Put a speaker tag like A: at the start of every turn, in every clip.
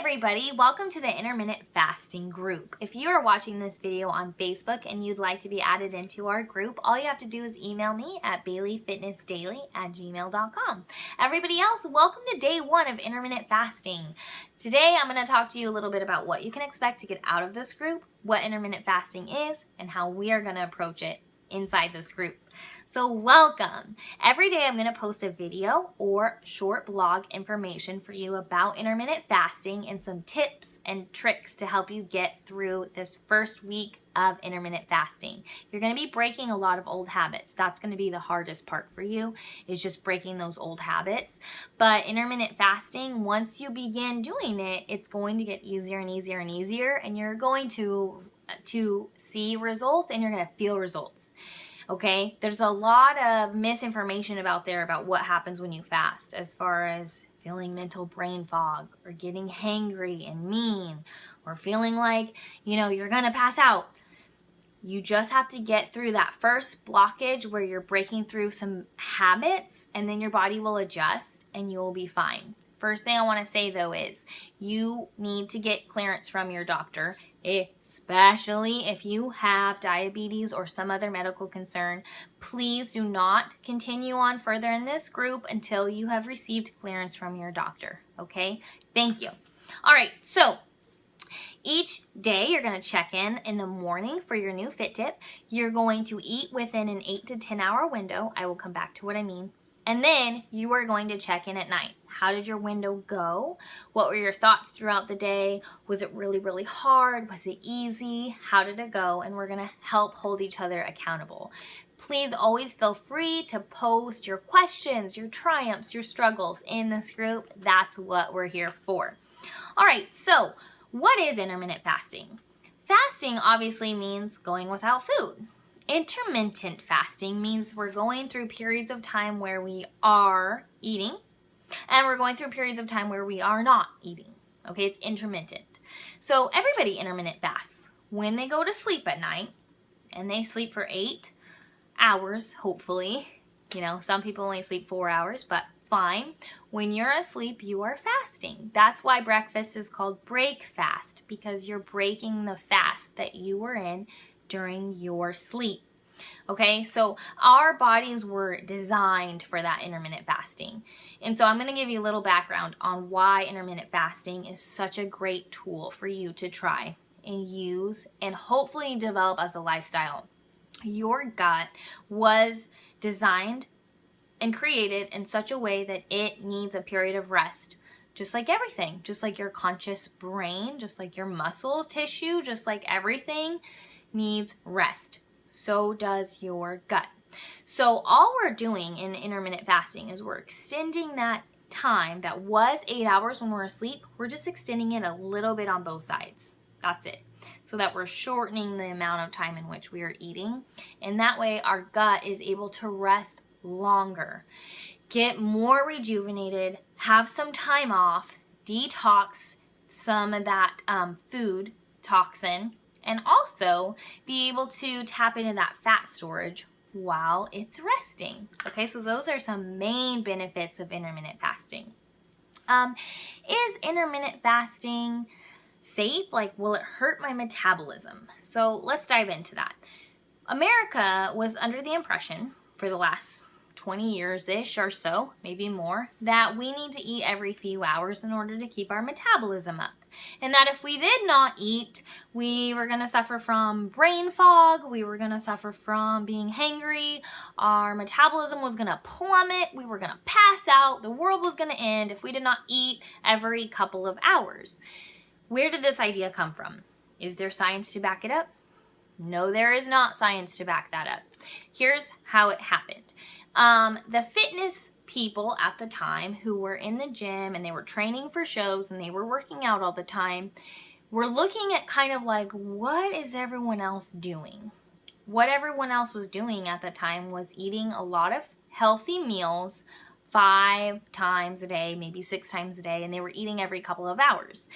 A: everybody, welcome to the Intermittent Fasting group. If you are watching this video on Facebook and you'd like to be added into our group, all you have to do is email me at baileyfitnessdaily@gmail.com. Everybody else, welcome to day one of Intermittent Fasting. Today I'm going to talk to you a little bit about what you can expect to get out of this group, what intermittent fasting is, and how we are going to approach it inside this group. So welcome. Every day I'm going to post a video or short blog information for you about intermittent fasting and some tips and tricks to help you get through this first week of intermittent fasting. You're going to be breaking a lot of old habits. That's going to be the hardest part for you, is just breaking those old habits. But intermittent fasting, once you begin doing it, it's going to get easier and easier and easier, and you're going to see results and you're going to feel results. Okay, there's a lot of misinformation about what happens when you fast, as far as feeling mental brain fog or getting hangry and mean or feeling like, you're going to pass out. You just have to get through that first blockage where you're breaking through some habits, and then your body will adjust and you will be fine. First thing I want to say though is you need to get clearance from your doctor, especially if you have diabetes or some other medical concern. Please do not continue on further in this group until you have received clearance from your doctor. Okay? Thank you. All right, so each day you're going to check in the morning for your new fit tip. You're going to eat within an 8 to 10 hour window. I will come back to what I mean. And then you are going to check in at night. How did your window go? What were your thoughts throughout the day? Was it really, really hard? Was it easy? How did it go? And we're going to help hold each other accountable. Please always feel free to post your questions, your triumphs, your struggles in this group. That's what we're here for. All right, so what is intermittent fasting? Fasting obviously means going without food. Intermittent fasting means we're going through periods of time where we are eating, and we're going through periods of time where we are not eating. Okay, it's intermittent. So everybody intermittent fasts when they go to sleep at night, and they sleep for 8 hours, hopefully. Some people only sleep 4 hours, but fine. When you're asleep, you are fasting. That's why breakfast is called break fast, because you're breaking the fast that you were in during your sleep. Okay, so our bodies were designed for that intermittent fasting. And so I'm going to give you a little background on why intermittent fasting is such a great tool for you to try and use and hopefully develop as a lifestyle. Your gut was designed and created in such a way that it needs a period of rest. Just like everything, just like your conscious brain, just like your muscles tissue, just like everything needs rest. So does your gut. So all we're doing in intermittent fasting is we're extending that time that was 8 hours when we're asleep. We're just extending it a little bit on both sides. That's it. So that we're shortening the amount of time in which we are eating. And that way our gut is able to rest longer, get more rejuvenated, have some time off, detox some of that food toxin, and also be able to tap into that fat storage while it's resting. Okay, so those are some main benefits of intermittent fasting. Is intermittent fasting safe? Will it hurt my metabolism? So let's dive into that. America was under the impression for the last 20 years-ish or so, maybe more, that we need to eat every few hours in order to keep our metabolism up. And that if we did not eat, we were going to suffer from brain fog, we were going to suffer from being hangry, our metabolism was going to plummet, we were going to pass out, the world was going to end if we did not eat every couple of hours. Where did this idea come from? Is there science to back it up? No, there is not science to back that up. Here's how it happened. The fitness people at the time who were in the gym and they were training for shows and they were working out all the time were looking at kind of like, what is everyone else doing? What everyone else was doing at the time was eating a lot of healthy meals 5 times a day, maybe 6 times a day, and they were eating every couple of hours.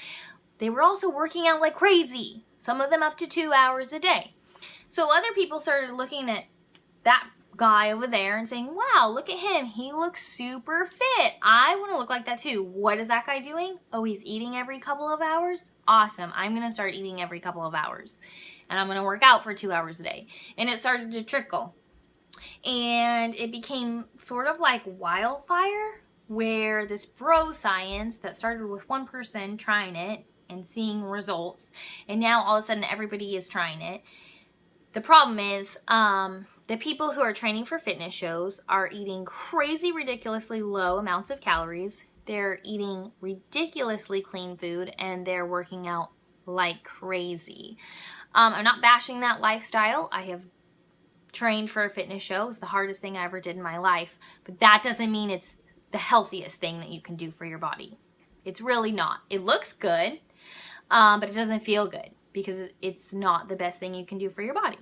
A: They were also working out like crazy, some of them up to 2 hours a day. So other people started looking at that guy over there and saying, wow, look at him. He looks super fit. I want to look like that too. What is that guy doing? Oh, he's eating every couple of hours? Awesome. I'm going to start eating every couple of hours. And I'm going to work out for 2 hours a day. And it started to trickle. And it became sort of like wildfire, where this bro science that started with one person trying it and seeing results, and now all of a sudden everybody is trying it. The problem is the people who are training for fitness shows are eating crazy, ridiculously low amounts of calories. They're eating ridiculously clean food, and they're working out like crazy. I'm not bashing that lifestyle. I have trained for a fitness show. It's the hardest thing I ever did in my life, but that doesn't mean it's the healthiest thing that you can do for your body. It's really not. It looks good, but it doesn't feel good because it's not the best thing you can do for your body.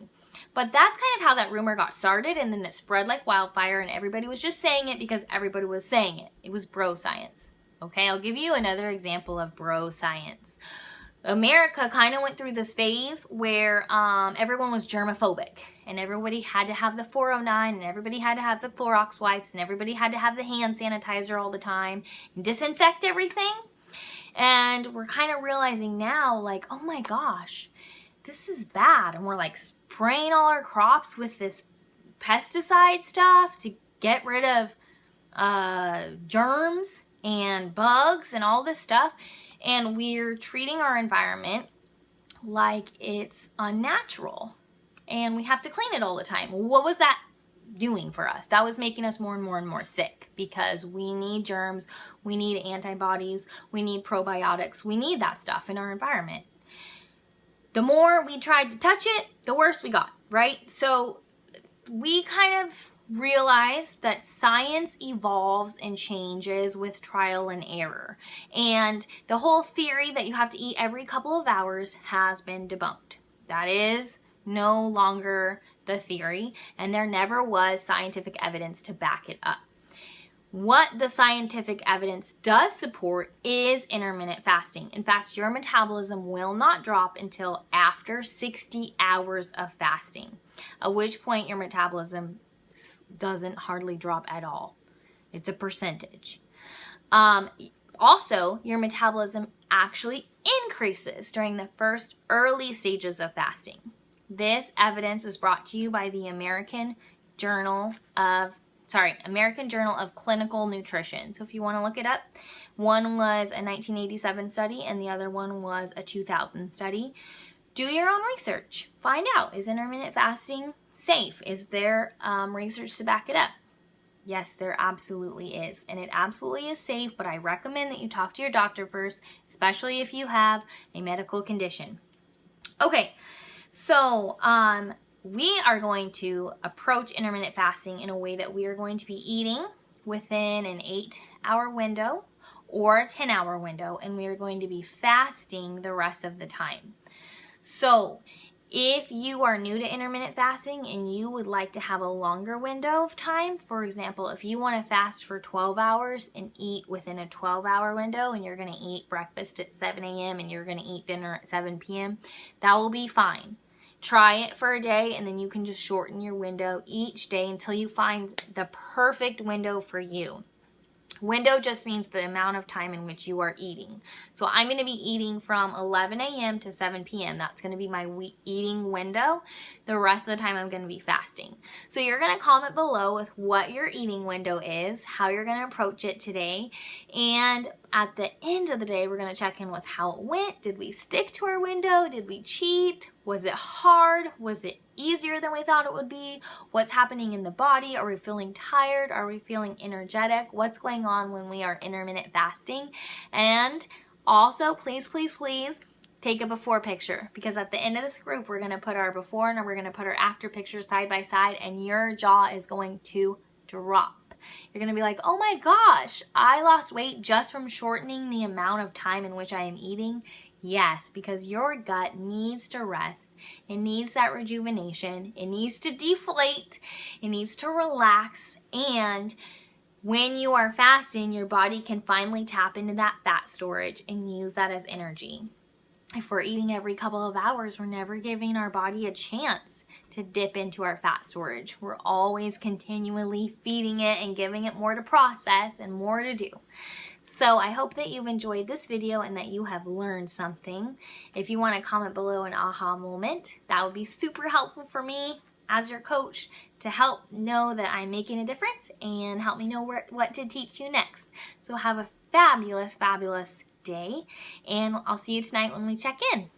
A: But that's kind of how that rumor got started, and then it spread like wildfire, and everybody was just saying it because everybody was saying it. It was bro science. Okay, I'll give you another example of bro science. America kind of went through this phase where everyone was germophobic, and everybody had to have the 409, and everybody had to have the Clorox wipes, and everybody had to have the hand sanitizer all the time and disinfect everything. And we're kind of realizing now, like, oh my gosh, this is bad. And we're like spraying all our crops with this pesticide stuff to get rid of germs and bugs and all this stuff. And we're treating our environment like it's unnatural. And we have to clean it all the time. What was that doing for us? That was making us more and more and more sick, because we need germs, we need antibodies, we need probiotics, we need that stuff in our environment. The more we tried to touch it, the worse we got, right? So we kind of realize that science evolves and changes with trial and error. And the whole theory that you have to eat every couple of hours has been debunked. That is no longer the theory, and there never was scientific evidence to back it up. What the scientific evidence does support is intermittent fasting. In fact, your metabolism will not drop until after 60 hours of fasting, at which point your metabolism doesn't hardly drop at all. It's a percentage. Also, your metabolism actually increases during the first early stages of fasting. This evidence is brought to you by the American Journal of Clinical Nutrition. So if you want to look it up, one was a 1987 study and the other one was a 2000 study. Do your own research. Find out, is intermittent fasting safe? Is there research to back it up? Yes, there absolutely is. And it absolutely is safe, but I recommend that you talk to your doctor first, especially if you have a medical condition. Okay, so we are going to approach intermittent fasting in a way that we are going to be eating within an 8-hour window or a 10-hour window, and we are going to be fasting the rest of the time. So if you are new to intermittent fasting and you would like to have a longer window of time, for example, if you want to fast for 12 hours and eat within a 12-hour window, and you're going to eat breakfast at 7 a.m. and you're going to eat dinner at 7 p.m., that will be fine. Try it for a day, and then you can just shorten your window each day until you find the perfect window for you. Window just means the amount of time in which you are eating. So I'm going to be eating from 11 a.m. to 7 p.m. That's going to be my eating window. The rest of the time I'm going to be fasting. So you're going to comment below with what your eating window is, how you're going to approach it today, and at the end of the day, we're going to check in with how it went. Did we stick to our window? Did we cheat? Was it hard? Was it easier than we thought it would be? What's happening in the body? Are we feeling tired? Are we feeling energetic? What's going on when we are intermittent fasting? And also, please, please, please take a before picture, because at the end of this group, we're going to put our before and we're going to put our after pictures side by side, and your jaw is going to drop. You're going to be like, oh my gosh, I lost weight just from shortening the amount of time in which I am eating. Yes, because your gut needs to rest. It needs that rejuvenation. It needs to deflate. It needs to relax. And when you are fasting, your body can finally tap into that fat storage and use that as energy. if we're eating every couple of hours, we're never giving our body a chance to dip into our fat storage. We're always continually feeding it and giving it more to process and more to do. So I hope that you've enjoyed this video and that you have learned something. If you want to comment below an aha moment, that would be super helpful for me as your coach to help know that I'm making a difference and help me know what to teach you next. So have a fabulous, fabulous day, and I'll see you tonight when we check in.